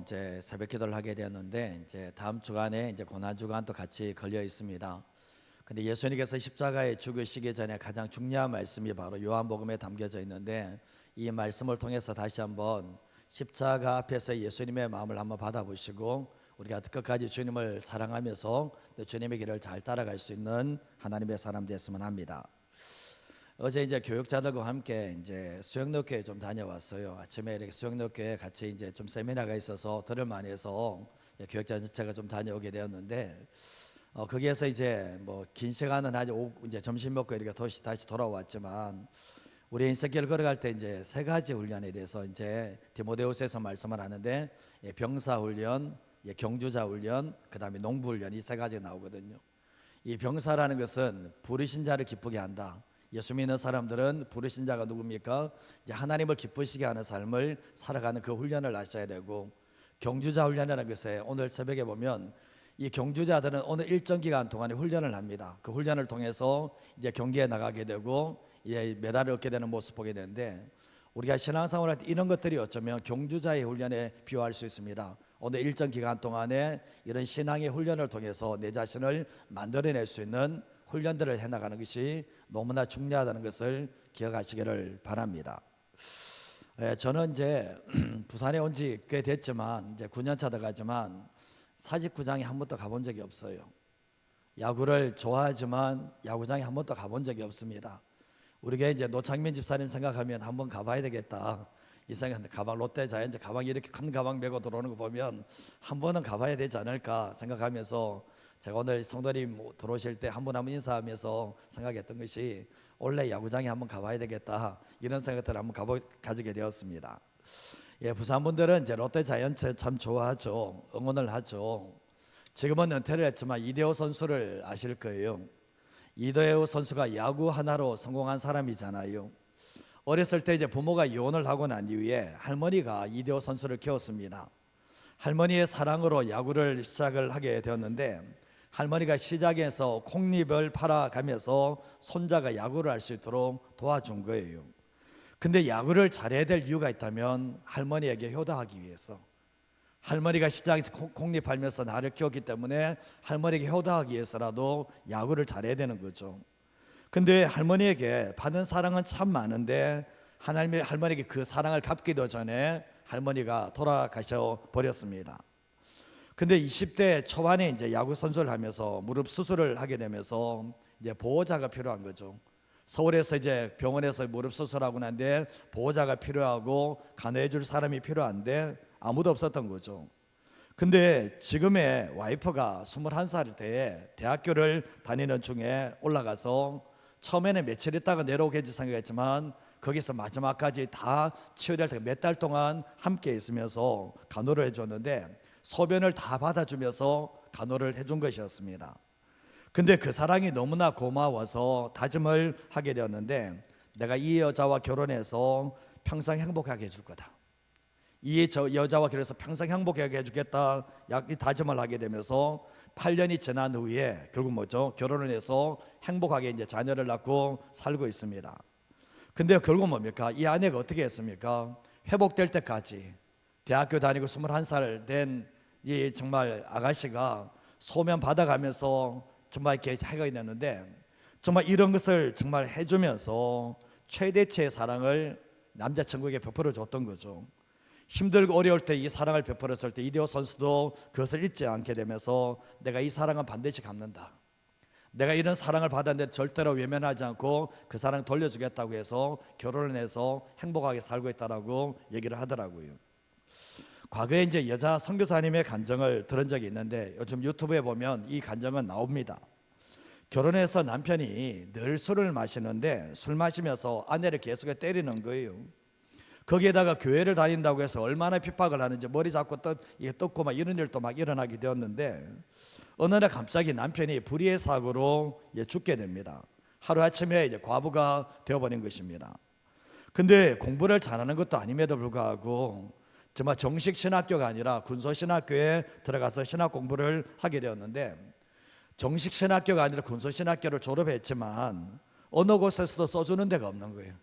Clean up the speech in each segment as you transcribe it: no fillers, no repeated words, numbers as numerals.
이제 새벽 기도를 하게 되었는데 이제 다음 주간에 이제 고난 주간도 같이 걸려 있습니다. 근데 예수님께서 십자가에 죽으시기 전에 가장 중요한 말씀이 바로 요한복음에 담겨져 있는데, 이 말씀을 통해서 다시 한번 십자가 앞에서 예수님의 마음을 한번 받아보시고 우리가 끝까지 주님을 사랑하면서 주님의 길을 잘 따라갈 수 있는 하나님의 사람 됐으면 합니다. 어제 이제 교육자들과 함께 이제 수영로교회 좀 다녀왔어요. 아침에 이렇게 수영로교회 같이 이제 좀 세미나가 있어서 들을 많이 해서 교육자 전체가 좀 다녀오게 되었는데, 거기에서 이제 뭐 긴 시간은 아주 이제 점심 먹고 이렇게 다시 돌아왔지만, 우리 인생길을 걸어갈 때 이제 세 가지 훈련에 대해서 이제 디모데후서에서 말씀을 하는데, 병사 훈련, 경주자 훈련, 그다음에 농부 훈련, 이 세 가지가 나오거든요. 이 병사라는 것은 부르신 자를 기쁘게 한다. 예수 믿는 사람들은 부르신 자가 누굽니까? 이제 하나님을 기쁘시게 하는 삶을 살아가는 그 훈련을 하셔야 되고, 경주자 훈련이라는 것에 오늘 새벽에 보면 이 경주자들은 오늘 일정 기간 동안에 훈련을 합니다. 그 훈련을 통해서 이제 경기에 나가게 되고 이제 메달을 얻게 되는 모습 보게 되는데, 우리가 신앙생활할 때 이런 것들이 어쩌면 경주자의 훈련에 비유할 수 있습니다. 오늘 일정 기간 동안에 이런 신앙의 훈련을 통해서 내 자신을 만들어낼 수 있는 훈련들을 해나가는 것이 너무나 중요하다는 것을 기억하시기를 바랍니다. 저는 이제 부산에 온 지 꽤 됐지만 이제 9년 차 돼가지만 사직구장에 한 번도 가본 적이 없어요. 야구를 좋아하지만 야구장에 한 번도 가본 적이 없습니다. 우리가 이제 노창민 집사님 생각하면 한번 가봐야 되겠다 이 생각인데, 가방 롯데 자이언츠 가방 이렇게 큰 가방 메고 들어오는 거 보면 한 번은 가봐야 되지 않을까 생각하면서, 제가 오늘 성도님 들어오실 때 한 번 인사하면서 생각했던 것이 원래 야구장에 한번 가봐야 되겠다 이런 생각들을 한번 가지게 되었습니다. 부산 분들은 이제 롯데 자이언츠 참 좋아하죠. 응원을 하죠. 지금은 은퇴를 했지만 이대호 선수를 아실 거예요. 이대호 선수가 야구 하나로 성공한 사람이잖아요. 어렸을 때 이제 부모가 이혼을 하고 난 이후에 할머니가 이대호 선수를 키웠습니다. 할머니의 사랑으로 야구를 시작을 하게 되었는데, 할머니가 시작해서 콩잎을 팔아가면서 손자가 야구를 할 수 있도록 도와준 거예요. 근데 야구를 잘해야 될 이유가 있다면 할머니에게 효도하기 위해서, 할머니가 시장에서 콩잎 팔면서 나를 키웠기 때문에 할머니에게 효도하기 위해서라도 야구를 잘해야 되는 거죠. 근데 할머니에게 받은 사랑은 참 많은데 할머니에게 그 사랑을 갚기도 전에 할머니가 돌아가셔 버렸습니다. 근데 20대 초반에 이제 야구 선수를 하면서 무릎 수술을 하게 되면서 이제 보호자가 필요한 거죠. 서울에서 이제 병원에서 무릎 수술하고 난데 보호자가 필요하고 간호해 줄 사람이 필요한데 아무도 없었던 거죠. 근데 지금의 와이프가 21살 때에 대학교를 다니는 중에 올라가서 처음에는 며칠 있다가 내려오겠지 생각했지만, 거기서 마지막까지 다 치료될 때 몇 달 동안 함께 있으면서 간호를 해줬는데 소변을 다 받아주면서 간호를 해준 것이었습니다. 근데 그 사랑이 너무나 고마워서 다짐을 하게 되었는데, 내가 이 여자와 결혼해서 평생 행복하게 해줄 거다, 이 여자와 결혼해서 평생 행복하게 해주겠다 이 다짐을 하게 되면서 8년이 지난 후에 결국 뭐죠? 결혼을 해서 행복하게 이제 자녀를 낳고 살고 있습니다. 근데 결국 뭡니까? 이 아내가 어떻게 했습니까? 회복될 때까지 대학교 다니고 21살 된 이 정말 아가씨가 소면 받아가면서 정말 이렇게 해가 있는데, 정말 이런 것을 정말 해주면서 최대치의 사랑을 남자친구에게 베풀어 줬던 거죠. 힘들고 어려울 때 이 사랑을 베풀었을 때 이대호 선수도 그것을 잊지 않게 되면서, 내가 이 사랑은 반드시 갚는다, 내가 이런 사랑을 받았는데 절대로 외면하지 않고 그 사랑 돌려주겠다고 해서 결혼을 해서 행복하게 살고 있다라고 얘기를 하더라고요. 과거에 이제 여자 선교사님의 간증을 들은 적이 있는데, 요즘 유튜브에 보면 이 간증은 나옵니다. 결혼해서 남편이 늘 술을 마시는데 술 마시면서 아내를 계속 때리는 거예요. 거기에다가 교회를 다닌다고 해서 얼마나 핍박을 하는지 머리 잡고 뜯고 막 이런 일도 막 일어나게 되었는데, 어느 날 갑자기 남편이 불의의 사고로 죽게 됩니다. 하루아침에 이제 과부가 되어버린 것입니다. 근데 공부를 잘하는 것도 아님에도 불구하고 정말 정식 신학교가 아니라 군소신학교에 들어가서 신학 공부를 하게 되었는데, 정식 신학교가 아니라 군소신학교를 졸업했지만 어느 곳에서도 써주는 데가 없는 거예요.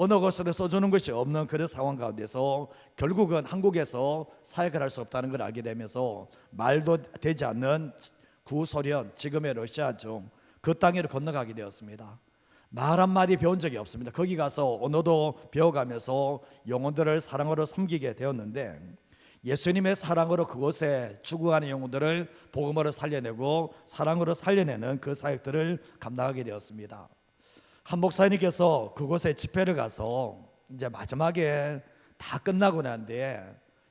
어느 것으로 써주는 것이 없는 그런 상황 가운데서 결국은 한국에서 사역을 할 수 없다는 걸 알게 되면서 말도 되지 않는 구소련, 지금의 러시아죠, 그 땅으로 건너가게 되었습니다. 말 한마디 배운 적이 없습니다. 거기 가서 언어도 배워가면서 영혼들을 사랑으로 섬기게 되었는데, 예수님의 사랑으로 그곳에 죽어가는 영혼들을 복음으로 살려내고 사랑으로 살려내는 그 사역들을 감당하게 되었습니다. 한 목사님께서 그곳에 집회를 가서 이제 마지막에 다 끝나고 난 뒤에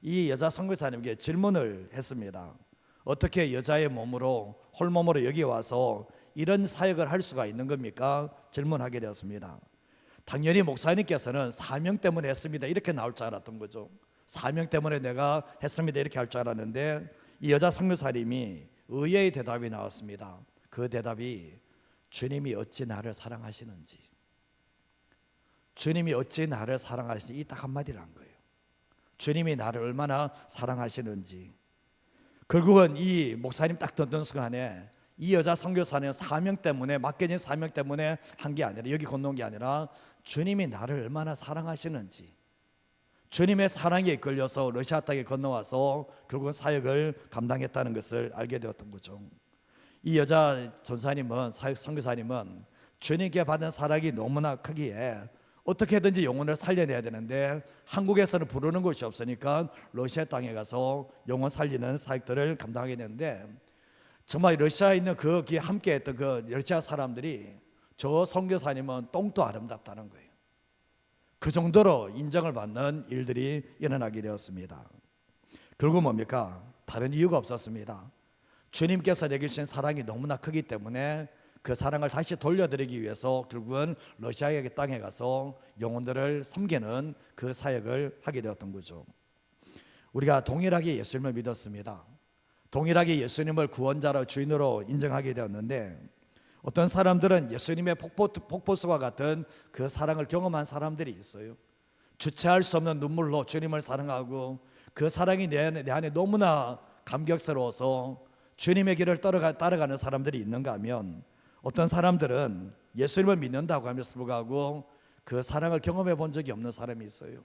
이 여자 선교사님께 질문을 했습니다. 어떻게 여자의 몸으로, 홀몸으로 여기 와서 이런 사역을 할 수가 있는 겁니까? 질문하게 되었습니다. 당연히 목사님께서는 사명 때문에 했습니다, 이렇게 나올 줄 알았던 거죠. 사명 때문에 내가 했습니다, 이렇게 할 줄 알았는데, 이 여자 선교사님이 의외의 대답이 나왔습니다. 그 대답이 주님이 어찌 나를 사랑하시는지, 주님이 어찌 나를 사랑하시는지, 이 딱 한마디를 한 거예요. 주님이 나를 얼마나 사랑하시는지. 결국은 이 목사님 딱 듣는 순간에 이 여자 선교사는 사명 때문에, 맡겨진 사명 때문에 한 게 아니라, 여기 건너온 게 아니라 주님이 나를 얼마나 사랑하시는지, 주님의 사랑에 이끌려서 러시아 땅에 건너와서 결국은 사역을 감당했다는 것을 알게 되었던 거죠. 이 여자 전사님은, 사역 선교사님은 주님께 받은 사랑이 너무나 크기에 어떻게든지 영혼을 살려내야 되는데 한국에서는 부르는 곳이 없으니까 러시아 땅에 가서 영혼 살리는 사역들을 감당하게 되는데, 정말 러시아에 있는 거기에 함께 했던 그 러시아 사람들이 저 선교사님은 똥도 아름답다는 거예요. 그 정도로 인정을 받는 일들이 일어나게 되었습니다. 결국 뭡니까? 다른 이유가 없었습니다. 주님께서 내게 주신 사랑이 너무나 크기 때문에 그 사랑을 다시 돌려드리기 위해서 결국은 러시아의 땅에 가서 영혼들을 섬기는 그 사역을 하게 되었던 거죠. 우리가 동일하게 예수님을 믿었습니다. 동일하게 예수님을 구원자로 주인으로 인정하게 되었는데, 어떤 사람들은 예수님의 폭포수와 같은 그 사랑을 경험한 사람들이 있어요. 주체할 수 없는 눈물로 주님을 사랑하고 그 사랑이 내 안에 너무나 감격스러워서 주님의 길을 따라가는 사람들이 있는가 하면, 어떤 사람들은 예수님을 믿는다고 하면서 불구하고 그 사랑을 경험해 본 적이 없는 사람이 있어요.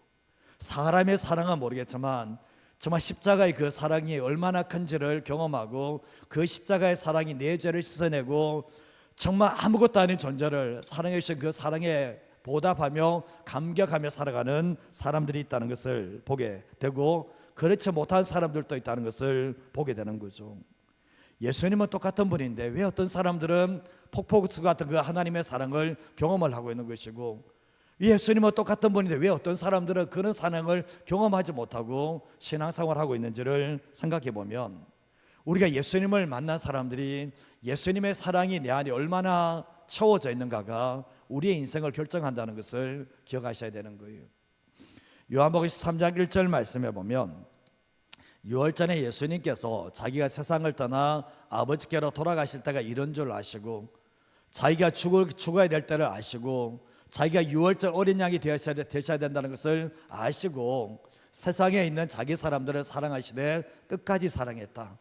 사람의 사랑은 모르겠지만 정말 십자가의 그 사랑이 얼마나 큰지를 경험하고 그 십자가의 사랑이 내 죄를 씻어내고 정말 아무것도 아닌 존재를 사랑해 주신 그 사랑에 보답하며 감격하며 살아가는 사람들이 있다는 것을 보게 되고, 그렇지 못한 사람들도 있다는 것을 보게 되는 거죠. 예수님은 똑같은 분인데 왜 어떤 사람들은 폭포수 같은 그 하나님의 사랑을 경험을 하고 있는 것이고, 예수님은 똑같은 분인데 왜 어떤 사람들은 그런 사랑을 경험하지 못하고 신앙생활을 하고 있는지를 생각해 보면, 우리가 예수님을 만난 사람들이 예수님의 사랑이 내 안에 얼마나 채워져 있는가가 우리의 인생을 결정한다는 것을 기억하셔야 되는 거예요. 요한복음 13장 1절 말씀해 보면, 유월전에 예수님께서 자기가 세상을 떠나 아버지께로 돌아가실 때가 이런 줄 아시고, 자기가 죽어야 될 때를 아시고, 자기가 유월절 어린 양이 되셔야 된다는 것을 아시고 세상에 있는 자기 사람들을 사랑하시되 끝까지 사랑했다.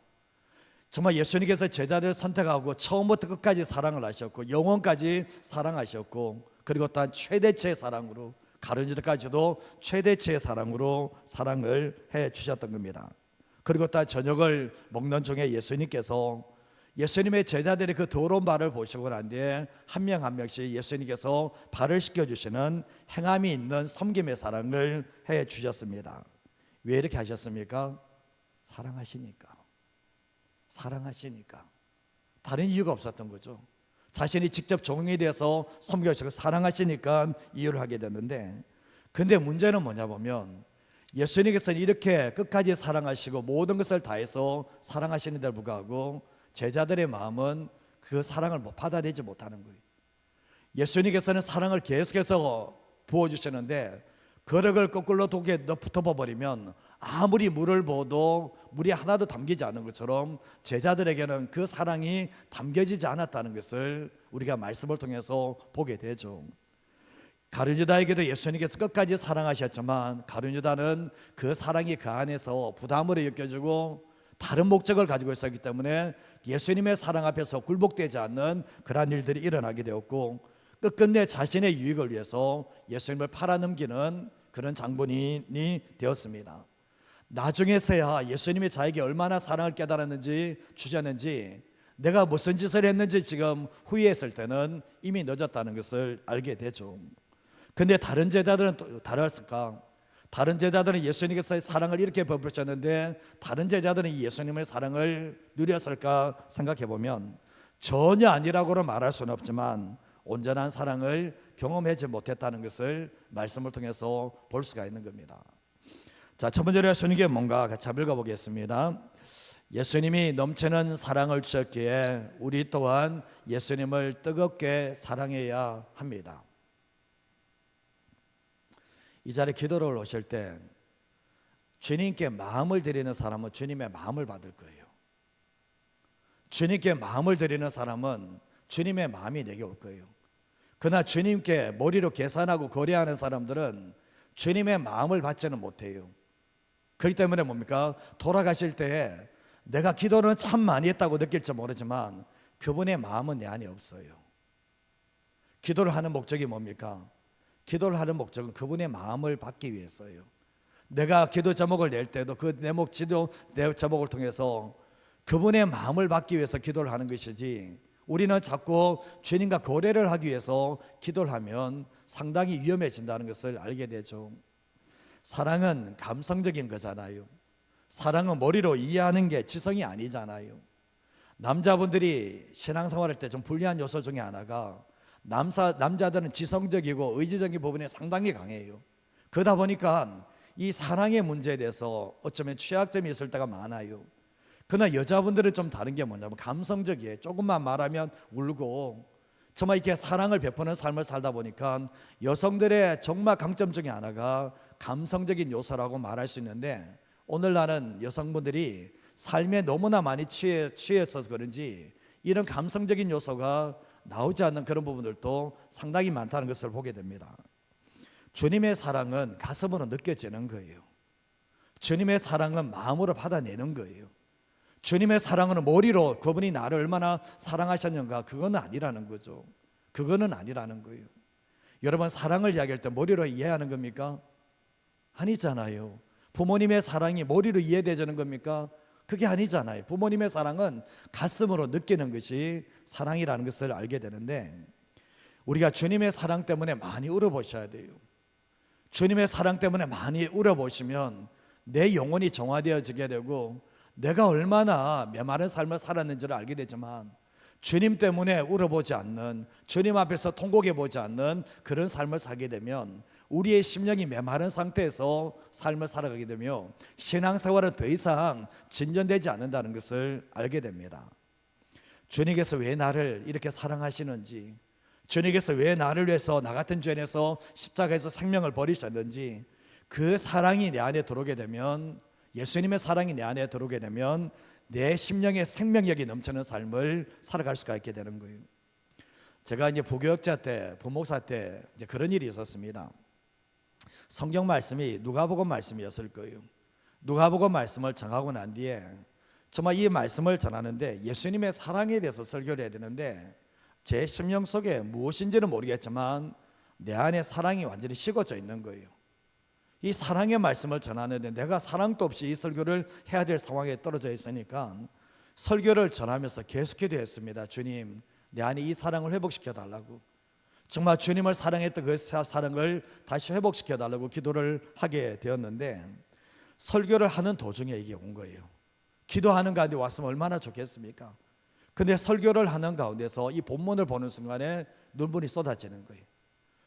정말 예수님께서 제자들을 선택하고 처음부터 끝까지 사랑을 하셨고 영원까지 사랑하셨고, 그리고 또한 최대치의 사랑으로, 가룟유다까지도 최대치의 사랑으로 사랑을 해 주셨던 겁니다. 그리고 또한 저녁을 먹는 중에 예수님께서 예수님의 제자들이 그 더러운 발을 보시고 난 뒤에 한 명 한 명씩 예수님께서 발을 씻겨주시는 행함이 있는 섬김의 사랑을 해 주셨습니다. 왜 이렇게 하셨습니까? 사랑하시니까. 사랑하시니까. 다른 이유가 없었던 거죠. 자신이 직접 종이 돼서 섬겨주시고 사랑하시니까 이유를 하게 됐는데, 근데 문제는 뭐냐 보면 예수님께서는 이렇게 끝까지 사랑하시고 모든 것을 다해서 사랑하시는데도 불구하고 제자들의 마음은 그 사랑을 받아내지 못하는 거예요. 예수님께서는 사랑을 계속해서 부어주시는데 그릇을 거꾸로 덮어버리면 아무리 물을 부어도 물이 하나도 담기지 않은 것처럼 제자들에게는 그 사랑이 담겨지지 않았다는 것을 우리가 말씀을 통해서 보게 되죠. 가룟유다에게도 예수님께서 끝까지 사랑하셨지만 가룟유다는 그 사랑이 그 안에서 부담으로 여겨지고 다른 목적을 가지고 있었기 때문에 예수님의 사랑 앞에서 굴복되지 않는 그러한 일들이 일어나게 되었고, 끝끝내 자신의 유익을 위해서 예수님을 팔아넘기는 그런 장본인이 되었습니다. 나중에서야 예수님이 자에게 얼마나 사랑을 깨달았는지 주셨는지, 내가 무슨 짓을 했는지 지금 후회했을 때는 이미 늦었다는 것을 알게 되죠. 근데 다른 제자들은 또 다르었을까? 다른 제자들은 예수님께서의 사랑을 이렇게 베푸셨는데 다른 제자들은 이 예수님의 사랑을 누렸을까 생각해 보면 전혀 아니라고는 말할 수는 없지만 온전한 사랑을 경험하지 못했다는 것을 말씀을 통해서 볼 수가 있는 겁니다. 자, 첫 번째로 예수님께 뭔가 같이 읽어보겠습니다. 예수님이 넘치는 사랑을 주셨기에 우리 또한 예수님을 뜨겁게 사랑해야 합니다. 이 자리에 기도를 오실 때 주님께 마음을 드리는 사람은 주님의 마음을 받을 거예요. 주님께 마음을 드리는 사람은 주님의 마음이 내게 올 거예요. 그러나 주님께 머리로 계산하고 거래하는 사람들은 주님의 마음을 받지는 못해요. 그렇기 때문에 뭡니까? 돌아가실 때에 내가 기도는 참 많이 했다고 느낄지 모르지만 그분의 마음은 내 안에 없어요. 기도를 하는 목적이 뭡니까? 기도를 하는 목적은 그분의 마음을 받기 위해서예요. 내가 기도 제목을 낼 때도 그 내 제목을 통해서 그분의 마음을 받기 위해서 기도를 하는 것이지, 우리는 자꾸 주님과 거래를 하기 위해서 기도를 하면 상당히 위험해진다는 것을 알게 되죠. 사랑은 감성적인 거잖아요. 사랑은 머리로 이해하는 게 지성이 아니잖아요. 남자분들이 신앙생활할 때 좀 불리한 요소 중에 하나가 남자들은 지성적이고 의지적인 부분에 상당히 강해요. 그러다 보니까 이 사랑의 문제에 대해서 어쩌면 취약점이 있을 때가 많아요. 그러나 여자분들은 좀 다른 게 뭐냐면 감성적이에요. 조금만 말하면 울고, 정말 이렇게 사랑을 베푸는 삶을 살다 보니까 여성들의 정말 강점 중에 하나가 감성적인 요소라고 말할 수 있는데, 오늘날은 여성분들이 삶에 너무나 많이 취해서 그런지 이런 감성적인 요소가 나오지 않는 그런 부분들도 상당히 많다는 것을 보게 됩니다. 주님의 사랑은 가슴으로 느껴지는 거예요. 주님의 사랑은 마음으로 받아내는 거예요. 주님의 사랑은 머리로 그분이 나를 얼마나 사랑하셨는가, 그건 아니라는 거죠. 그거는 아니라는 거예요. 여러분, 사랑을 이야기할 때 머리로 이해하는 겁니까? 아니잖아요. 부모님의 사랑이 머리로 이해되는 겁니까? 그게 아니잖아요. 부모님의 사랑은 가슴으로 느끼는 것이 사랑이라는 것을 알게 되는데, 우리가 주님의 사랑 때문에 많이 울어보셔야 돼요. 주님의 사랑 때문에 많이 울어보시면 내 영혼이 정화되어지게 되고 내가 얼마나 메마른 삶을 살았는지를 알게 되지만, 주님 때문에 울어보지 않는, 주님 앞에서 통곡해보지 않는 그런 삶을 살게 되면 우리의 심령이 메마른 상태에서 삶을 살아가게 되며 신앙생활은 더 이상 진전되지 않는다는 것을 알게 됩니다. 주님께서 왜 나를 이렇게 사랑하시는지, 주님께서 왜 나를 위해서 나 같은 죄인에서 십자가에서 생명을 버리셨는지, 그 사랑이 내 안에 들어오게 되면, 예수님의 사랑이 내 안에 들어오게 되면 내 심령의 생명력이 넘치는 삶을 살아갈 수가 있게 되는 거예요. 제가 이제 부교역자 때, 부목사 때 이제 그런 일이 있었습니다. 성경 말씀이 누가복음 말씀이었을 거예요. 누가복음 말씀을 정하고 난 뒤에 정말 이 말씀을 전하는데 예수님의 사랑에 대해서 설교를 해야 되는데, 제 심령 속에 무엇인지는 모르겠지만 내 안에 사랑이 완전히 식어져 있는 거예요. 이 사랑의 말씀을 전하는데 내가 사랑도 없이 이 설교를 해야 될 상황에 떨어져 있으니까 설교를 전하면서 계속 기도했습니다. 주님, 내 안에 이 사랑을 회복시켜 달라고, 정말 주님을 사랑했던 그 사랑을 다시 회복시켜 달라고 기도를 하게 되었는데, 설교를 하는 도중에 이게 온 거예요. 기도하는 가운데 왔으면 얼마나 좋겠습니까? 근데 설교를 하는 가운데서 이 본문을 보는 순간에 눈물이 쏟아지는 거예요.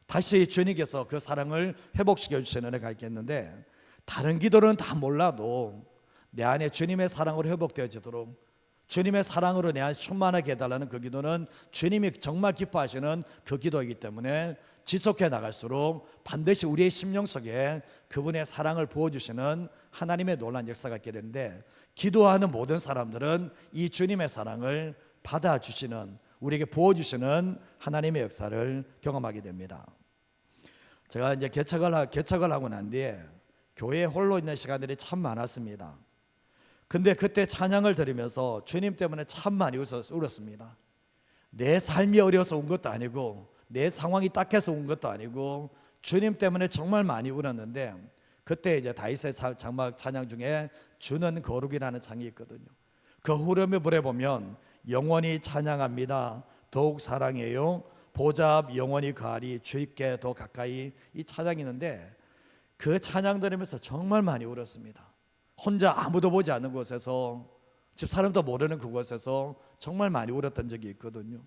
다시 주님께서 그 사랑을 회복시켜 주시는 은혜가 있겠는데, 다른 기도는 다 몰라도 내 안에 주님의 사랑으로 회복되어지도록, 주님의 사랑으로 내 안에 충만하게 해달라는 그 기도는 주님이 정말 기뻐하시는 그 기도이기 때문에 지속해 나갈수록 반드시 우리의 심령 속에 그분의 사랑을 부어주시는 하나님의 놀라운 역사가 있게 되는데, 기도하는 모든 사람들은 이 주님의 사랑을 받아주시는, 우리에게 부어주시는 하나님의 역사를 경험하게 됩니다. 제가 이제 개척을 하고 난 뒤에 교회에 홀로 있는 시간들이 참 많았습니다. 근데 그때 찬양을 들으면서 주님 때문에 참 많이 울었습니다. 내 삶이 어려서 운 것도 아니고 내 상황이 딱해서 운 것도 아니고 주님 때문에 정말 많이 울었는데, 그때 이제 다윗의 장막 찬양 중에 주는 거룩이라는 창이 있거든요. 그 후렴의 불에 보면 영원히 찬양합니다, 더욱 사랑해요, 보좌 앞 영원히 거하리, 주께 더 가까이, 이 찬양이 있는데 그 찬양 들으면서 정말 많이 울었습니다. 혼자 아무도 보지 않는 곳에서, 집사람도 모르는 그곳에서 정말 많이 울었던 적이 있거든요.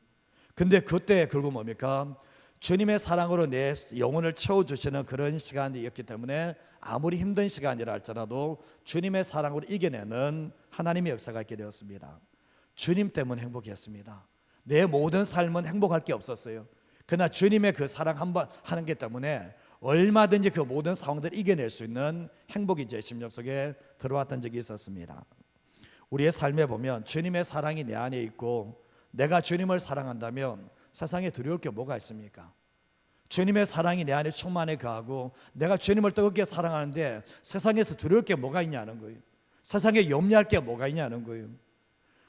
근데 그때 결국 뭡니까? 주님의 사랑으로 내 영혼을 채워주시는 그런 시간이었기 때문에 아무리 힘든 시간이라 할지라도 주님의 사랑으로 이겨내는 하나님의 역사가 있게 되었습니다. 주님 때문에 행복했습니다. 내 모든 삶은 행복할 게 없었어요. 그러나 주님의 그 사랑 한번 하는 게 때문에 얼마든지 그 모든 상황들을 이겨낼 수 있는 행복이 제 심령 속에 들어왔던 적이 있었습니다. 우리의 삶에 보면 주님의 사랑이 내 안에 있고 내가 주님을 사랑한다면 세상에 두려울 게 뭐가 있습니까? 주님의 사랑이 내 안에 충만해 가고 내가 주님을 뜨겁게 사랑하는데 세상에서 두려울 게 뭐가 있냐는 거예요. 세상에 염려할 게 뭐가 있냐는 거예요.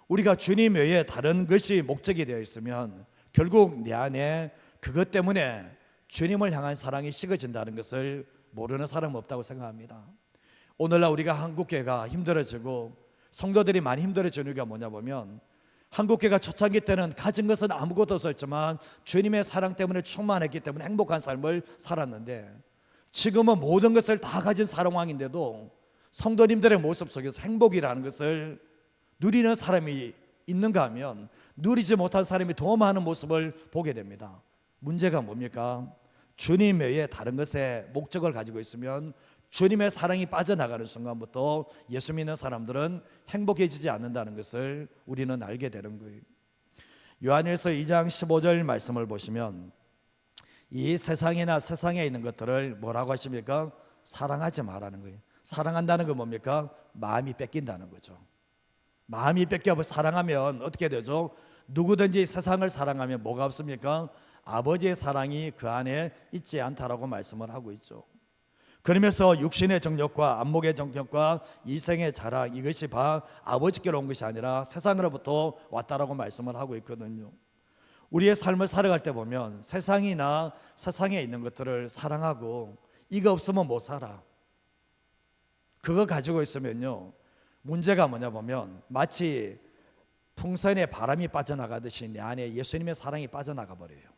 우리가 주님 외에 다른 것이 목적이 되어 있으면 결국 내 안에 그것 때문에 주님을 향한 사랑이 식어진다는 것을 모르는 사람은 없다고 생각합니다. 오늘날 우리가 한국교회가 힘들어지고 성도들이 많이 힘들어지는 이유가 뭐냐 보면, 한국교회가 초창기 때는 가진 것은 아무것도 없었지만 주님의 사랑 때문에 충만했기 때문에 행복한 삶을 살았는데, 지금은 모든 것을 다 가진 상황인데도 성도님들의 모습 속에서 행복이라는 것을 누리는 사람이 있는가 하면 누리지 못한 사람이 더 많은 모습을 보게 됩니다. 문제가 뭡니까? 주님 외에 다른 것에 목적을 가지고 있으면 주님의 사랑이 빠져나가는 순간부터 예수 믿는 사람들은 행복해지지 않는다는 것을 우리는 알게 되는 거예요. 요한일서 2장 15절 말씀을 보시면 이 세상이나 세상에 있는 것들을 뭐라고 하십니까? 사랑하지 말라는 거예요. 사랑한다는 건 뭡니까? 마음이 뺏긴다는 거죠. 마음이 뺏겨 사랑하면 어떻게 되죠? 누구든지 세상을 사랑하면 뭐가 없습니까? 아버지의 사랑이 그 안에 있지 않다라고 말씀을 하고 있죠. 그러면서 육신의 정욕과 안목의 정욕과 이생의 자랑, 이것이 아버지께로 온 것이 아니라 세상으로부터 왔다라고 말씀을 하고 있거든요. 우리의 삶을 살아갈 때 보면 세상이나 세상에 있는 것들을 사랑하고 이거 없으면 못 살아, 그거 가지고 있으면요, 문제가 뭐냐 보면 마치 풍선에 바람이 빠져나가듯이 내 안에 예수님의 사랑이 빠져나가 버려요.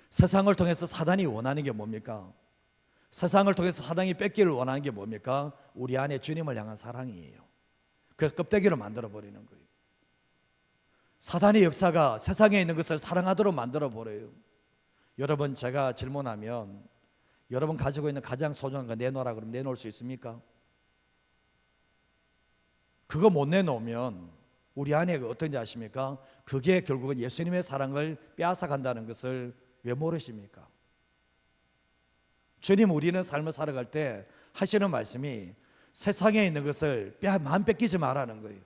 세상을 통해서 사단이 원하는 게 뭡니까? 세상을 통해서 사단이 뺏기를 원하는 게 뭡니까? 우리 안에 주님을 향한 사랑이에요. 그래서 껍데기로 만들어 버리는 거예요. 사단의 역사가 세상에 있는 것을 사랑하도록 만들어 버려요. 여러분, 제가 질문하면 여러분 가지고 있는 가장 소중한 거 내놓으라 그러면 내놓을 수 있습니까? 그거 못 내놓으면 우리 안에 어떤지 아십니까? 그게 결국은 예수님의 사랑을 빼앗아 간다는 것을 왜 모르십니까? 주님 우리는 삶을 살아갈 때 하시는 말씀이 세상에 있는 것을 마음 뺏기지 말라는 거예요.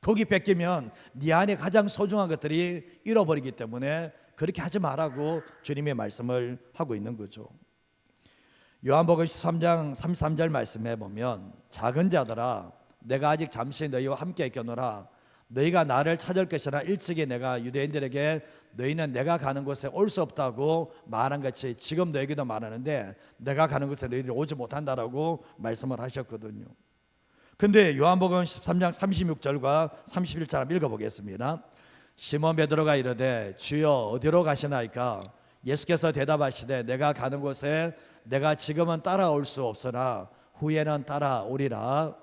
거기 뺏기면 네 안에 가장 소중한 것들이 잃어버리기 때문에 그렇게 하지 말라고 주님의 말씀을 하고 있는 거죠. 요한복음 13장 33절 말씀해 보면 작은 자들아 내가 아직 잠시 너희와 함께 있겠노라 너희가 나를 찾을 것이라 일찍이 내가 유대인들에게 너희는 내가 가는 곳에 올 수 없다고 말한 같이 지금 너희에게도 말하는데 내가 가는 곳에 너희들이 오지 못한다라고 말씀을 하셨거든요. 근데 요한복음 13장 36절과 31절 한번 읽어보겠습니다. 시몬 베드로가 이르되 주여 어디로 가시나이까? 예수께서 대답하시되 내가 가는 곳에 내가 지금은 따라올 수 없으나 후에는 따라오리라.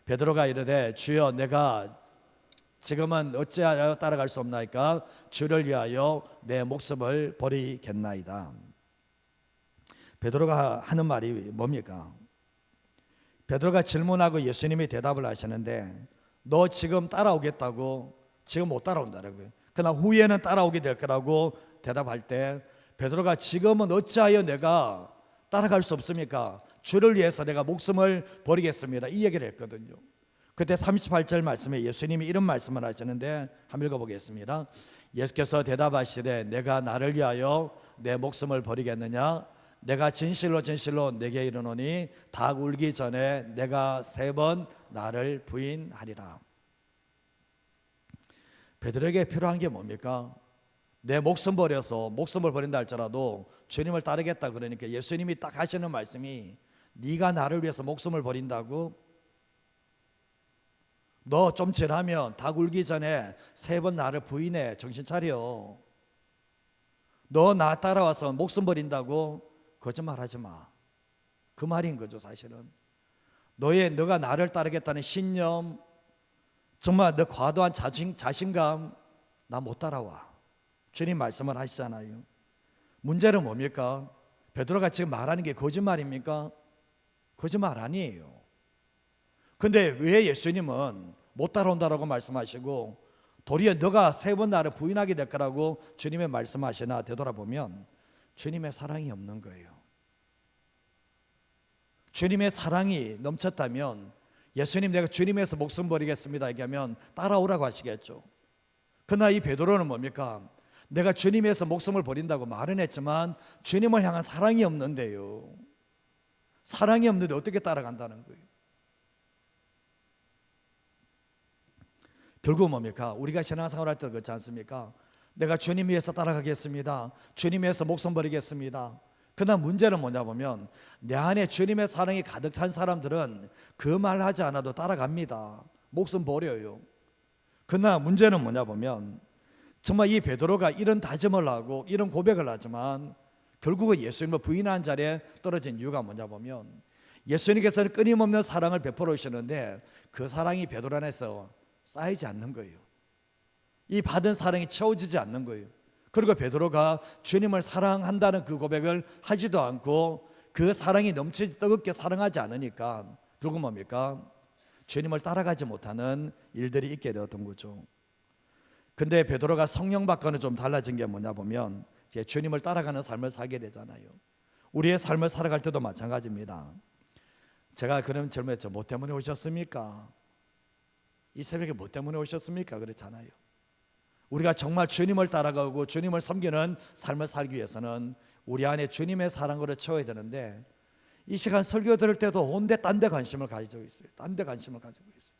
베드로가 이르되 주여 내가 지금은 어찌하여 따라갈 수 없나이까? 주를 위하여 내 목숨을 버리겠나이다. 베드로가 하는 말이 뭡니까? 베드로가 질문하고 예수님이 대답을 하시는데 너 지금 따라오겠다고? 지금 못 따라온다라고요. 그러나 후에는 따라오게 될 거라고 대답할 때 베드로가 지금은 어찌하여 내가 따라갈 수 없습니까? 주를 위해서 내가 목숨을 버리겠습니다, 이 얘기를 했거든요. 그때 38절 말씀에 예수님이 이런 말씀을 하시는데 한번 읽어보겠습니다. 예수께서 대답하시되 내가 나를 위하여 내 목숨을 버리겠느냐? 내가 진실로 진실로 내게 이르노니 닭 울기 전에 내가 3번 나를 부인하리라. 베드로에게 필요한 게 뭡니까? 내 목숨 버려서 목숨을 버린다 할지라도 주님을 따르겠다. 그러니까 예수님이 딱 하시는 말씀이, 네가 나를 위해서 목숨을 버린다고? 너 좀 지나면 닭 울기 전에 3번 나를 부인해. 정신 차려. 너 나 따라와서 목숨 버린다고? 거짓말하지 마. 그 말인 거죠. 사실은 너가 나를 따르겠다는 신념, 정말 너 과도한 자신감, 나 못 따라와. 주님 말씀을 하시잖아요. 문제는 뭡니까? 베드로가 지금 말하는 게 거짓말입니까? 거짓말 아니에요. 근데 왜 예수님은 못 따라온다라고 말씀하시고 도리어 너가 3번 나를 부인하게 될 거라고 주님의 말씀하시나 되돌아보면 주님의 사랑이 없는 거예요. 주님의 사랑이 넘쳤다면 예수님 내가 주님에서 목숨 버리겠습니다 얘기하면 따라오라고 하시겠죠. 그러나 이 베드로는 뭡니까? 내가 주님에서 목숨을 버린다고 말은 했지만 주님을 향한 사랑이 없는데요. 사랑이 없는데 어떻게 따라간다는 거예요? 결국 뭡니까? 우리가 신앙생활 할 때 그렇지 않습니까? 내가 주님 위해서 따라가겠습니다. 주님 위해서 목숨 버리겠습니다. 그러나 문제는 뭐냐 보면 내 안에 주님의 사랑이 가득 찬 사람들은 그 말 하지 않아도 따라갑니다. 목숨 버려요. 그러나 문제는 뭐냐 보면 정말 이 베드로가 이런 다짐을 하고 이런 고백을 하지만 결국은 예수님을 부인한 자리에 떨어진 이유가 뭐냐 보면 예수님께서는 끊임없는 사랑을 베풀어 오시는데 그 사랑이 베드로 안에서 쌓이지 않는 거예요. 이 받은 사랑이 채워지지 않는 거예요. 그리고 베드로가 주님을 사랑한다는 그 고백을 하지도 않고 그 사랑이 넘치지 뜨겁게 사랑하지 않으니까 결국 뭡니까? 주님을 따라가지 못하는 일들이 있게 되었던 거죠. 근데 베드로가 성령 받고는 좀 달라진 게 뭐냐 보면 이제 주님을 따라가는 삶을 살게 되잖아요. 우리의 삶을 살아갈 때도 마찬가지입니다. 제가 그런 질문했죠. 뭐 때문에 오셨습니까? 이 새벽에 뭐 때문에 오셨습니까? 그렇잖아요. 우리가 정말 주님을 따라가고 주님을 섬기는 삶을 살기 위해서는 우리 안에 주님의 사랑으로 채워야 되는데 이 시간 설교 들을 때도 온데 딴 데 관심을 가지고 있어요. 딴 데 관심을 가지고 있어요.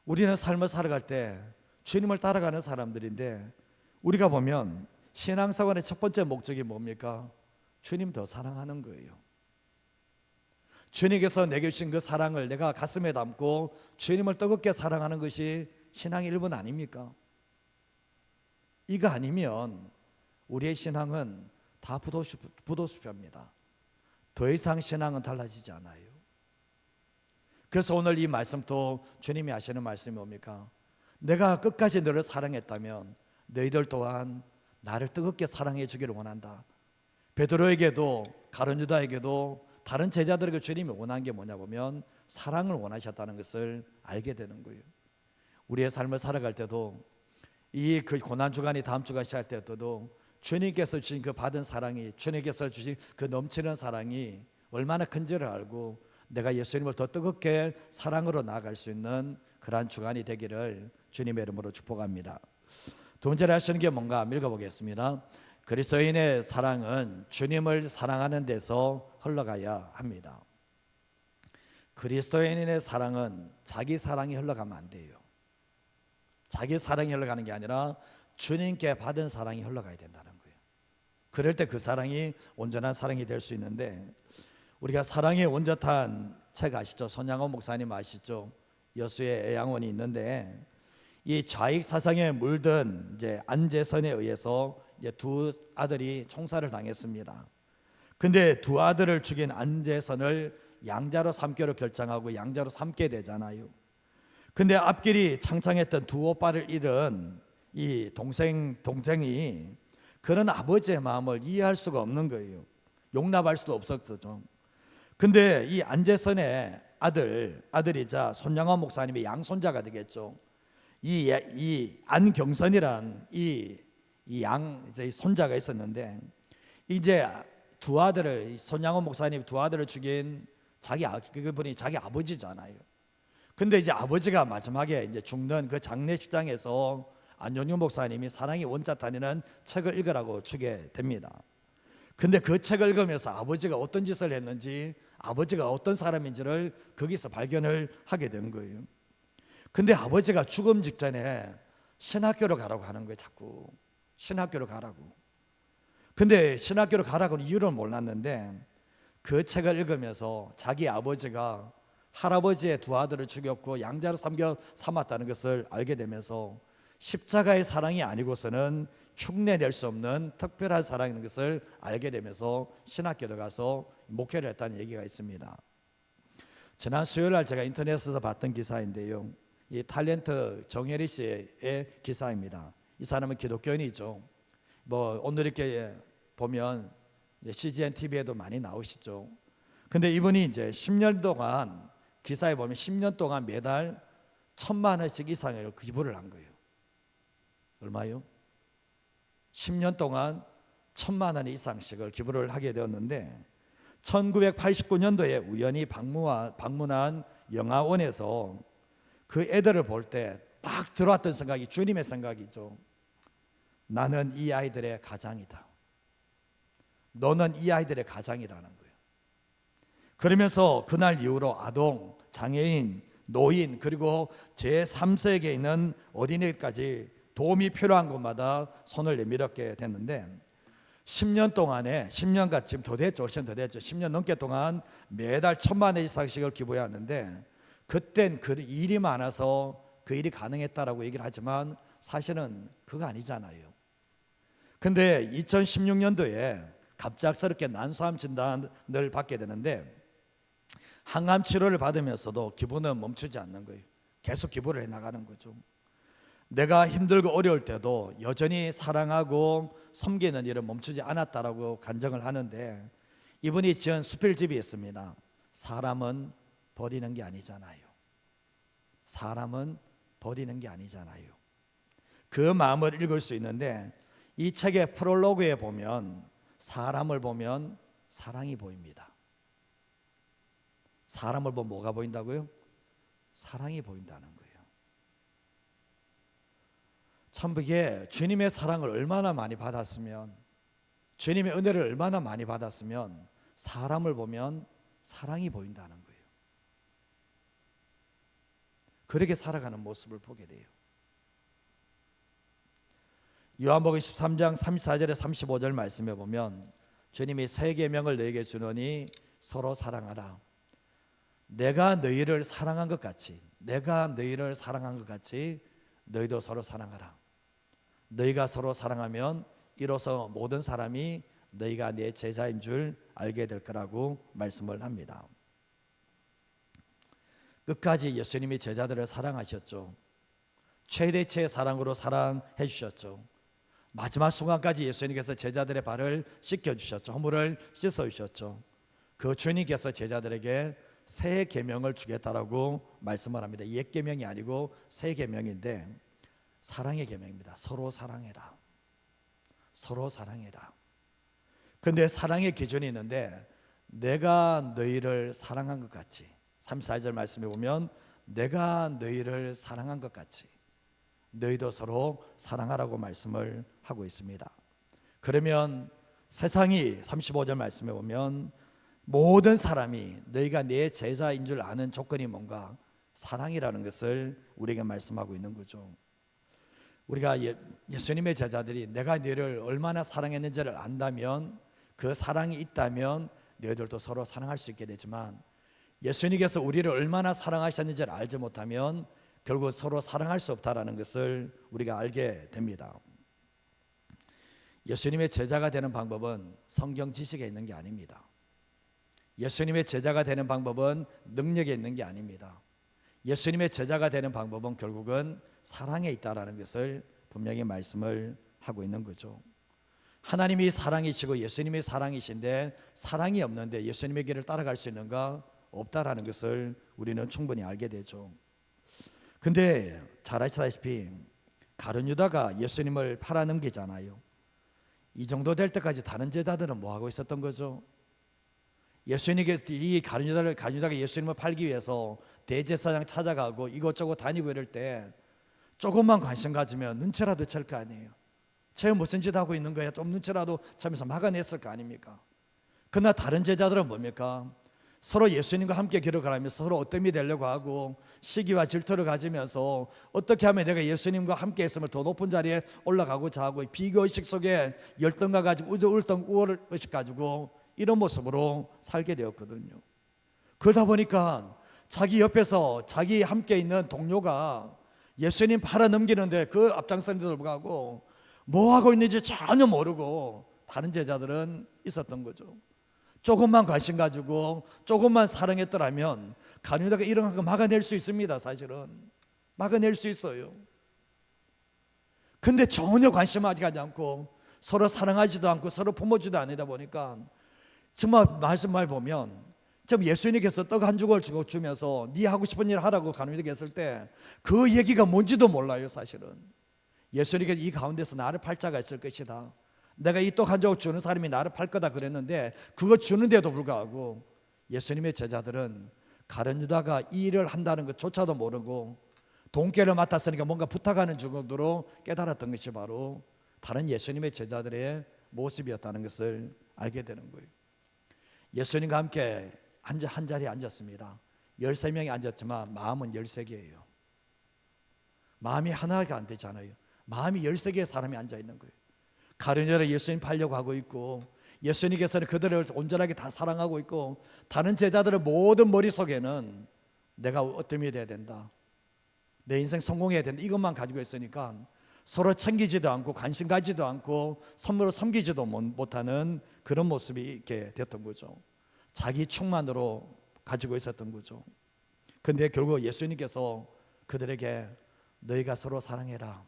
우리는 삶을 살아갈 때 주님을 따라가는 사람들인데 우리가 보면 신앙생활의 첫 번째 목적이 뭡니까? 주님 더 사랑하는 거예요. 주님께서 내게 주신 그 사랑을 내가 가슴에 담고 주님을 뜨겁게 사랑하는 것이 신앙의 일본 아닙니까? 이거 아니면 우리의 신앙은 다 부도수표입니다. 더 이상 신앙은 달라지지 않아요. 그래서 오늘 이 말씀도 주님이 하시는 말씀이 뭡니까? 내가 끝까지 너를 사랑했다면 너희들 또한 나를 뜨겁게 사랑해 주기를 원한다. 베드로에게도 가룟 유다에게도 다른 제자들에게 주님이 원한 게 뭐냐 보면 사랑을 원하셨다는 것을 알게 되는 거예요. 우리의 삶을 살아갈 때도 이 그 고난 주간이 다음 주간 시작할 때도 주님께서 주신 그 받은 사랑이, 주님께서 주신 그 넘치는 사랑이 얼마나 큰지를 알고 내가 예수님을 더 뜨겁게 사랑으로 나아갈 수 있는 그러한 주간이 되기를 주님의 이름으로 축복합니다. 두 번째로 하시는 게 뭔가 한번 읽어보겠습니다. 그리스도인의 사랑은 주님을 사랑하는 데서 흘러가야 합니다. 그리스도인의 사랑은 자기 사랑이 흘러가면 안 돼요. 자기 사랑이 흘러가는 게 아니라 주님께 받은 사랑이 흘러가야 된다는 거예요. 그럴 때 그 사랑이 온전한 사랑이 될 수 있는데 우리가 사랑의 온전한 책 아시죠? 손양원 목사님 아시죠? 여수의 애양원이 있는데 이 좌익 사상에 물든 이제 안재선에 의해서 이제 두 아들이 총살을 당했습니다. 근데 두 아들을 죽인 안재선을 양자로 삼기로 결정하고 양자로 삼게 되잖아요. 근데 앞길이 창창했던 두 오빠를 잃은 이 동생이 그런 아버지의 마음을 이해할 수가 없는 거예요. 용납할 수도 없었죠. 근데 이 안재선의 아들이자 손양원 목사님의 양손자가 되겠죠. 이 안경선이란 이 손자가 있었는데 이제 두 아들을 손양원 목사님 두 아들을 죽인 그분이 자기 아버지잖아요. 근데 이제 아버지가 마지막에 이제 죽는 그 장례식장에서 안용윤 목사님이 사랑의 원자탄이라는 책을 읽으라고 주게 됩니다. 근데 그 책을 읽으면서 아버지가 어떤 짓을 했는지 아버지가 어떤 사람인지를 거기서 발견을 하게 된 거예요. 근데 아버지가 죽음 직전에 신학교로 가라고 하는 거예요. 자꾸 신학교로 가라고. 근데 신학교로 가라고 이유를 몰랐는데 그 책을 읽으면서 자기 아버지가 할아버지의 두 아들을 죽였고 양자로 삼았다는 것을 알게 되면서 십자가의 사랑이 아니고서는 흉내낼 수 없는 특별한 사랑인 것을 알게 되면서 신학교로 가서 목회를 했다는 얘기가 있습니다. 지난 수요일 날 제가 인터넷에서 봤던 기사인데요, 이 탤런트 정혜리 씨의 기사입니다. 이 사람은 기독교인이죠. 뭐 오늘 이렇게 보면 CGN TV에도 많이 나오시죠. 근데 이분이 이제 10년 동안, 기사에 보면 10년 동안 매달 1,000만 원씩 이상을 기부를 한 거예요. 얼마요? 10년 동안 1,000만 원 이상씩을 기부를 하게 되었는데 1989년도에 우연히 방문한 영화원에서 그 애들을 볼 때 딱 들어왔던 생각이 주님의 생각이죠. 나는 이 아이들의 가장이다. 너는 이 아이들의 가장이라는 거예요. 그러면서 그날 이후로 아동, 장애인, 노인, 그리고 제3세계에 있는 어린이까지 도움이 필요한 곳마다 손을 내밀었게 됐는데 10년 동안에 10년간 지금 더 됐죠. 10년 넘게 동안 매달 1,000만 원 이상씩을 기부해야 하는데 그땐 그 일이 많아서 그 일이 가능했다라고 얘기를 하지만 사실은 그거 아니잖아요. 근데 2016년도에 갑작스럽게 난소암 진단을 받게 되는데 항암 치료를 받으면서도 기부는 멈추지 않는 거예요. 계속 기부를 해나가는 거죠. 내가 힘들고 어려울 때도 여전히 사랑하고 섬기는 일을 멈추지 않았다라고 간증을 하는데 이분이 지은 수필집이 있습니다. 사람은 버리는 게 아니잖아요. 사람은 버리는 게 아니잖아요. 그 마음을 읽을 수 있는데 이 책의 프롤로그에 보면 사람을 보면 사랑이 보입니다. 사람을 보면 뭐가 보인다고요? 사랑이 보인다는 거예요. 참 이게 주님의 사랑을 얼마나 많이 받았으면, 주님의 은혜를 얼마나 많이 받았으면 사람을 보면 사랑이 보인다는 거예요. 그렇게 살아가는 모습을 보게 돼요. 요한복음 13장 34절에 35절 말씀에 보면 주님이 새 계명을 너희에게 주노니 서로 사랑하라. 내가 너희를 사랑한 것 같이, 내가 너희를 사랑한 것 같이 너희도 서로 사랑하라. 너희가 서로 사랑하면 이로써 모든 사람이 너희가 내 제자인 줄 알게 될 거라고 말씀을 합니다. 끝까지 예수님이 제자들을 사랑하셨죠. 최대치의 사랑으로 사랑해 주셨죠. 마지막 순간까지 예수님께서 제자들의 발을 씻겨주셨죠. 허물을 씻어주셨죠. 그 주님께서 제자들에게 새 계명을 주겠다라고 말씀을 합니다. 옛 계명이 아니고 새 계명인데 사랑의 계명입니다. 서로 사랑해라. 서로 사랑해라. 근데 사랑의 기준이 있는데 내가 너희를 사랑한 것 같이, 34절 말씀에 보면 내가 너희를 사랑한 것 같이 너희도 서로 사랑하라고 말씀을 하고 있습니다. 그러면 세상이 35절 말씀에 보면 모든 사람이 너희가 내 제자인 줄 아는 조건이 뭔가? 사랑이라는 것을 우리에게 말씀하고 있는 거죠. 우리가 예수님의 제자들이 내가 너희를 얼마나 사랑했는지를 안다면, 그 사랑이 있다면 너희들도 서로 사랑할 수 있게 되지만 예수님께서 우리를 얼마나 사랑하셨는지를 알지 못하면 결국 서로 사랑할 수 없다라는 것을 우리가 알게 됩니다. 예수님의 제자가 되는 방법은 성경 지식에 있는 게 아닙니다. 예수님의 제자가 되는 방법은 능력에 있는 게 아닙니다. 예수님의 제자가 되는 방법은 결국은 사랑에 있다라는 것을 분명히 말씀을 하고 있는 거죠. 하나님이 사랑이시고 예수님이 사랑이신데 사랑이 없는데 예수님의 길을 따라갈 수 있는가? 없다라는 것을 우리는 충분히 알게 되죠. 근데 잘 아시다시피 가룟 유다가 예수님을 팔아넘기잖아요. 이 정도 될 때까지 다른 제자들은 뭐 하고 있었던 거죠? 예수님께서 이 가룟 유다가 예수님을 팔기 위해서 대제사장 찾아가고 이것저것 다니고 이럴 때 조금만 관심 가지면 눈치라도 챌 거 아니에요. 쟤 무슨 짓 하고 있는 거야? 좀 눈치라도 채면서 막아냈을 거 아닙니까? 그러나 다른 제자들은 뭡니까? 서로 예수님과 함께 기록하면서 서로 어떤 이 되려고 하고 시기와 질투를 가지면서 어떻게 하면 내가 예수님과 함께 했으면 더 높은 자리에 올라가고자 하고 비교의식 속에 열등과 가지고 우월의식 가지고 이런 모습으로 살게 되었거든요. 그러다 보니까 자기 옆에서 자기 함께 있는 동료가 예수님 팔아 넘기는데 그 앞장서는데도 불구하고 뭐 하고 있는지 전혀 모르고 다른 제자들은 있었던 거죠. 조금만 관심 가지고 조금만 사랑했더라면 간유다가 이런 거 막아낼 수 있습니다. 사실은 막아낼 수 있어요. 근데 전혀 관심하지 않고 서로 사랑하지도 않고 서로 품어주지도 않으다 보니까 정말 말씀을 보면 지금 예수님께서 떡 한 조각을 주면서 네 하고 싶은 일 하라고 간유다에게 했을 때 그 얘기가 뭔지도 몰라요. 사실은 예수님께서 이 가운데서 나를 팔 자가 있을 것이다, 내가 이 떡 한 조각 주는 사람이 나를 팔 거다 그랬는데 그거 주는데도 불구하고 예수님의 제자들은 가룟 유다가 이 일을 한다는 것조차도 모르고 돈깨를 맡았으니까 뭔가 부탁하는 정도로 깨달았던 것이 바로 다른 예수님의 제자들의 모습이었다는 것을 알게 되는 거예요. 예수님과 함께 한 자리에 앉았습니다. 13명이 앉았지만 마음은 13개예요. 마음이 하나가 안 되잖아요. 마음이 13개의 사람이 앉아 있는 거예요. 가룟 유다를 예수님 팔려고 하고 있고 예수님께서는 그들을 온전하게 다 사랑하고 있고 다른 제자들의 모든 머릿속에는 내가 어떤 일이 돼야 된다, 내 인생 성공해야 된다, 이것만 가지고 있으니까 서로 챙기지도 않고 관심 가지도 않고 선물을 섬기지도 못하는 그런 모습이 있게 됐던 거죠. 자기 충만으로 가지고 있었던 거죠. 근데 결국 예수님께서 그들에게 너희가 서로 사랑해라,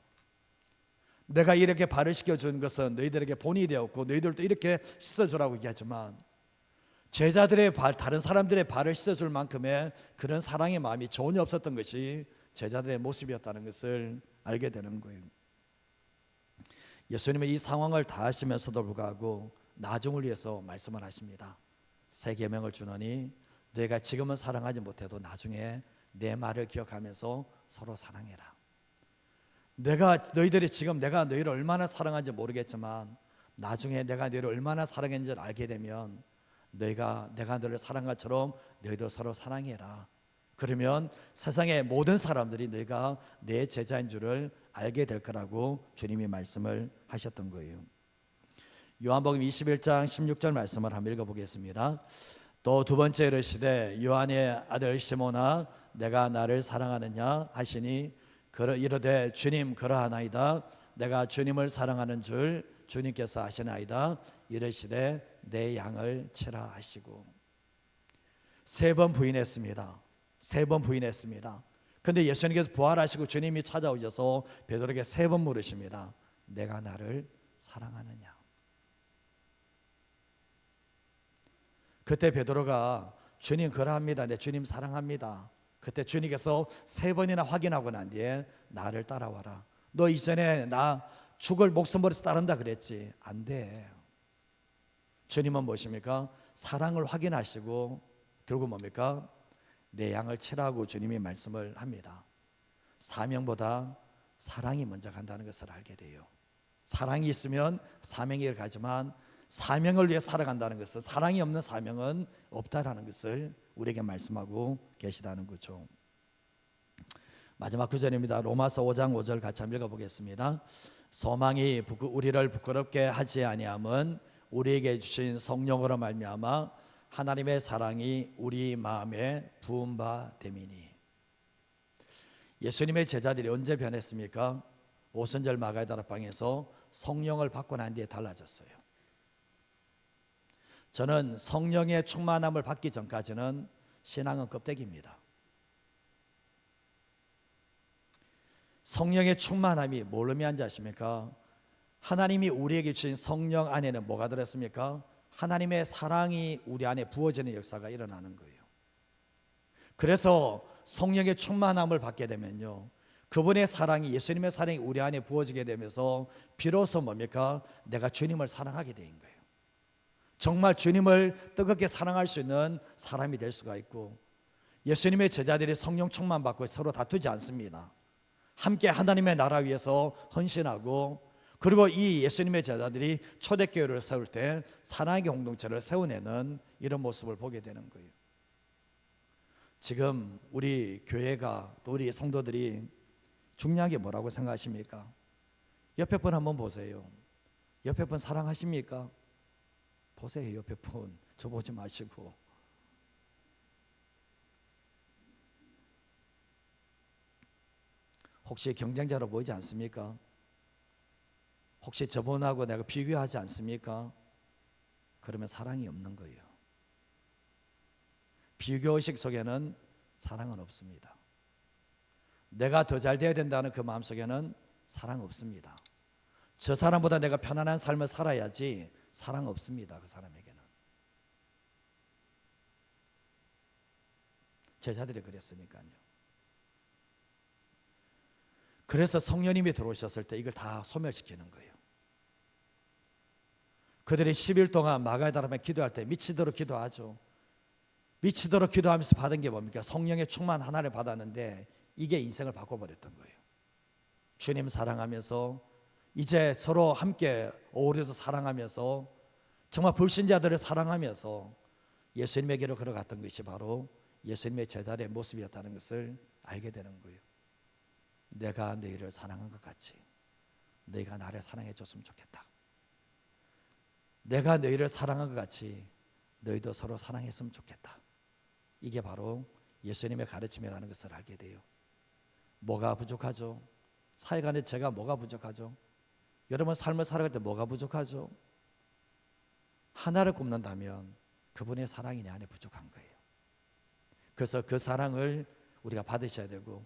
내가 이렇게 발을 씻겨준 것은 너희들에게 본이 되었고 너희들도 이렇게 씻어주라고 얘기하지만 제자들의 발, 다른 사람들의 발을 씻어줄 만큼의 그런 사랑의 마음이 전혀 없었던 것이 제자들의 모습이었다는 것을 알게 되는 거예요. 예수님은 이 상황을 다 하시면서도 불구하고 나중을 위해서 말씀을 하십니다. 새 계명을 주노니 너희가 지금은 사랑하지 못해도 나중에 내 말을 기억하면서 서로 사랑해라. 너희들이 지금 내가 너희를 얼마나 사랑하는지 모르겠지만 나중에 내가 너희를 얼마나 사랑했는지를 알게 되면 내가 너를 사랑한 것처럼 너희도 서로 사랑해라. 그러면 세상의 모든 사람들이 너희가 내 제자인 줄을 알게 될 거라고 주님이 말씀을 하셨던 거예요. 요한복음 21장 16절 말씀을 한번 읽어보겠습니다. 또 두 번째 이르시되 요한의 아들 시몬아 내가 나를 사랑하느냐 하시니 이르되 주님 그러하나이다, 내가 주님을 사랑하는 줄 주님께서 아시나이다. 이르시되 내 양을 치라 하시고 세 번 부인했습니다. 세 번 부인했습니다. 근데 예수님께서 부활하시고 주님이 찾아오셔서 베드로에게 세 번 물으십니다. 내가 나를 사랑하느냐. 그때 베드로가 주님 그러합니다, 내 주님 사랑합니다. 그때 주님께서 세 번이나 확인하고 난 뒤에 나를 따라와라. 너 이전에 나 죽을 목숨 버려서 따른다 그랬지. 안 돼. 주님은 무엇입니까? 사랑을 확인하시고 결국 뭡니까? 내 양을 치라고 주님이 말씀을 합니다. 사명보다 사랑이 먼저 간다는 것을 알게 돼요. 사랑이 있으면 사명이 가지만 사명을 위해 살아간다는 것은, 사랑이 없는 사명은 없다라는 것을 우리에게 말씀하고 계시다는 거죠. 마지막 구절입니다. 로마서 5장 5절 같이 한번 읽어보겠습니다. 소망이 우리를 부끄럽게 하지 아니함은 우리에게 주신 성령으로 말미암아 하나님의 사랑이 우리 마음에 부은 바 됨이니. 예수님의 제자들이 언제 변했습니까? 오순절 마가의 다락방에서 성령을 받고 난 뒤에 달라졌어요. 저는 성령의 충만함을 받기 전까지는 신앙은 껍데기입니다. 성령의 충만함이 뭘 의미하는지 아십니까? 하나님이 우리에게 주신 성령 안에는 뭐가 들었습니까? 하나님의 사랑이 우리 안에 부어지는 역사가 일어나는 거예요. 그래서 성령의 충만함을 받게 되면요, 그분의 사랑이, 예수님의 사랑이 우리 안에 부어지게 되면서 비로소 뭡니까? 내가 주님을 사랑하게 된 거예요. 정말 주님을 뜨겁게 사랑할 수 있는 사람이 될 수가 있고, 예수님의 제자들이 성령 충만 받고 서로 다투지 않습니다. 함께 하나님의 나라 위해서 헌신하고, 그리고 이 예수님의 제자들이 초대교회를 세울 때 사랑의 공동체를 세워내는 이런 모습을 보게 되는 거예요. 지금 우리 교회가 또 우리 성도들이 중요한 게 뭐라고 생각하십니까? 옆에 분 한번 보세요. 옆에 분 사랑하십니까? 보세요. 옆에 분. 저 보지 마시고. 혹시 경쟁자로 보이지 않습니까? 혹시 저분하고 내가 비교하지 않습니까? 그러면 사랑이 없는 거예요. 비교의식 속에는 사랑은 없습니다. 내가 더 잘 돼야 된다는 그 마음 속에는 사랑 없습니다. 저 사람보다 내가 편안한 삶을 살아야지 사랑 없습니다. 그 사람에게는. 제자들이 그랬으니까요. 그래서 성령님이 들어오셨을 때 이걸 다 소멸시키는 거예요. 그들이 10일 동안 마가다람에 기도할 때 미치도록 기도하죠. 미치도록 기도하면서 받은 게 뭡니까? 성령의 충만 하나를 받았는데 이게 인생을 바꿔버렸던 거예요. 주님 사랑하면서 이제 서로 함께 어우러져 사랑하면서 정말 불신자들을 사랑하면서 예수님에게로 걸어갔던 것이 바로 예수님의 제자들의 모습이었다는 것을 알게 되는 거예요. 내가 너희를 사랑한 것 같이 너희가 나를 사랑해 줬으면 좋겠다. 내가 너희를 사랑한 것 같이 너희도 서로 사랑했으면 좋겠다. 이게 바로 예수님의 가르침이라는 것을 알게 돼요. 뭐가 부족하죠? 사회간의 제가 뭐가 부족하죠? 여러분 삶을 살아갈 때 뭐가 부족하죠? 하나를 꼽는다면 그분의 사랑이 내 안에 부족한 거예요. 그래서 그 사랑을 우리가 받으셔야 되고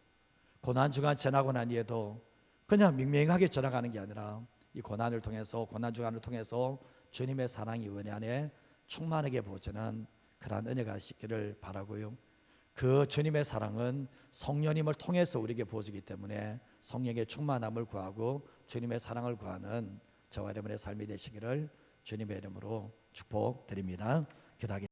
고난주간 지나고 난 뒤에도 그냥 밍밍하게 지나가는 게 아니라 이 고난을 통해서 고난주간을 통해서 주님의 사랑이 우리 안에 충만하게 부어지는 그러한 은혜가 있기를 바라고요. 그 주님의 사랑은 성령님을 통해서 우리에게 부어지기 때문에 성령의 충만함을 구하고 주님의 사랑을 구하는 저와 여러분의 삶이 되시기를 주님의 이름으로 축복드립니다. 기도하겠습니다.